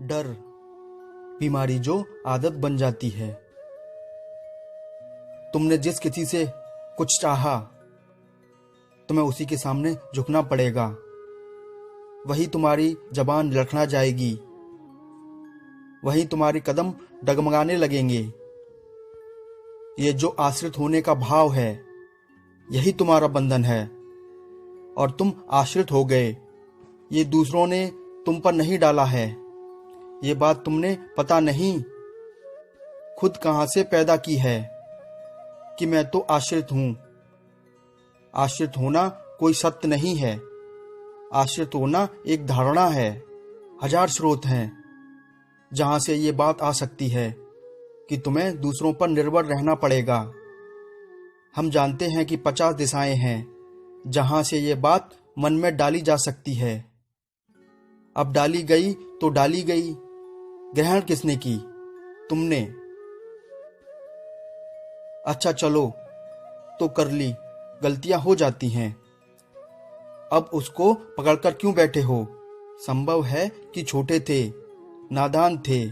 डर बीमारी जो आदत बन जाती है। तुमने जिस किसी से कुछ चाहा, तुम्हें उसी के सामने झुकना पड़ेगा। वही तुम्हारी जबान लड़खड़ा जाएगी, वही तुम्हारे कदम डगमगाने लगेंगे। ये जो आश्रित होने का भाव है, यही तुम्हारा बंधन है और तुम आश्रित हो गए। ये दूसरों ने तुम पर नहीं डाला है, ये बात तुमने पता नहीं खुद कहां से पैदा की है कि मैं तो आश्रित हूं। आश्रित होना कोई सत्य नहीं है, आश्रित होना एक धारणा है। हजार स्रोत हैं जहां से ये बात आ सकती है कि तुम्हें दूसरों पर निर्भर रहना पड़ेगा। हम जानते हैं कि 50 दिशाएं हैं जहां से ये बात मन में डाली जा सकती है। अब डाली गई तो डाली गई, ग्रहण किसने की? तुमने। अच्छा चलो तो कर ली, गलतियां हो जाती हैं। अब उसको पकड़कर क्यों बैठे हो? संभव है कि छोटे थे, नादान थे,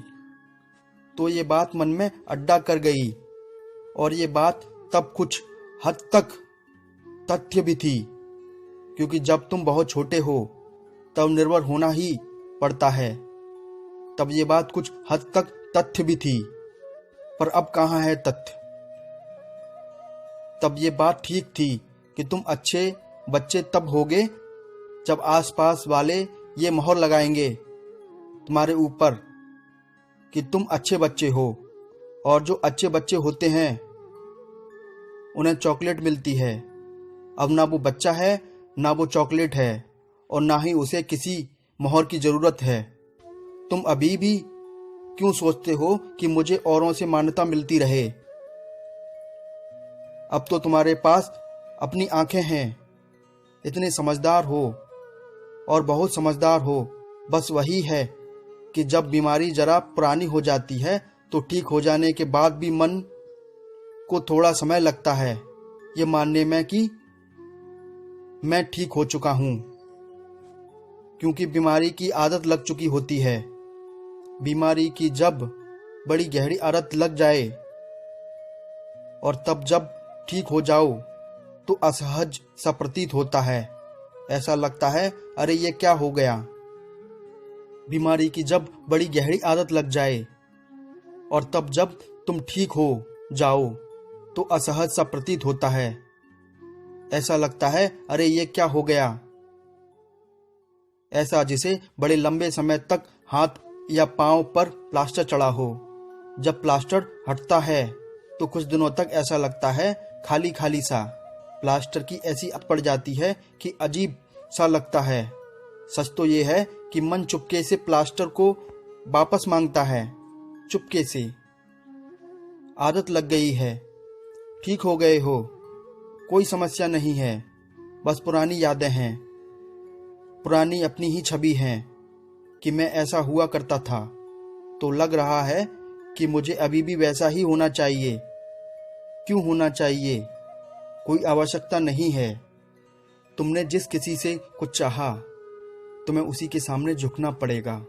तो ये बात मन में अड्डा कर गई। और ये बात तब कुछ हद तक तथ्य भी थी, क्योंकि जब तुम बहुत छोटे हो तब निर्भर होना ही पड़ता है। तब ये बात कुछ हद तक तथ्य भी थी, पर अब कहाँ है तथ्य? तब ये बात ठीक थी कि तुम अच्छे बच्चे तब होगे जब आसपास वाले ये मोहर लगाएंगे तुम्हारे ऊपर कि तुम अच्छे बच्चे हो। और जो अच्छे बच्चे होते हैं उन्हें चॉकलेट मिलती है। अब ना वो बच्चा है, ना वो चॉकलेट है, और ना ही उसे किसी मोहर की जरूरत है। तुम अभी भी क्यों सोचते हो कि मुझे औरों से मान्यता मिलती रहे? अब तो तुम्हारे पास अपनी आंखें हैं। इतने समझदार हो और बहुत समझदार हो। बस वही है कि जब बीमारी जरा पुरानी हो जाती है तो ठीक हो जाने के बाद भी मन को थोड़ा समय लगता है ये मानने में कि मैं ठीक हो चुका हूं, क्योंकि बीमारी की आदत लग चुकी होती है। बीमारी की जब बड़ी गहरी आदत लग जाए और तब जब ठीक हो जाओ तो असहज सा प्रतीत होता है। ऐसा लगता है अरे ये क्या हो गया। बीमारी की जब बड़ी गहरी आदत लग जाए और तब जब तुम ठीक हो जाओ तो असहज सा प्रतीत होता है। ऐसा लगता है अरे ये क्या हो गया। ऐसा जिसे बड़े लंबे समय तक हाथ या पांव पर प्लास्टर चढ़ा हो। जब प्लास्टर हटता है तो कुछ दिनों तक ऐसा लगता है खाली खाली सा। प्लास्टर की ऐसी आदत पड़ जाती है कि अजीब सा लगता है। सच तो ये है कि मन चुपके से प्लास्टर को वापस मांगता है, चुपके से। आदत लग गई है, ठीक हो गए हो, कोई समस्या नहीं है, बस पुरानी यादें हैं, पुरानी अपनी ही छवि हैं कि मैं ऐसा हुआ करता था। तो लग रहा है कि मुझे अभी भी वैसा ही होना चाहिए। क्यों होना चाहिए? कोई आवश्यकता नहीं है। तुमने जिस किसी से कुछ चाहा, तुम्हें उसी के सामने झुकना पड़ेगा।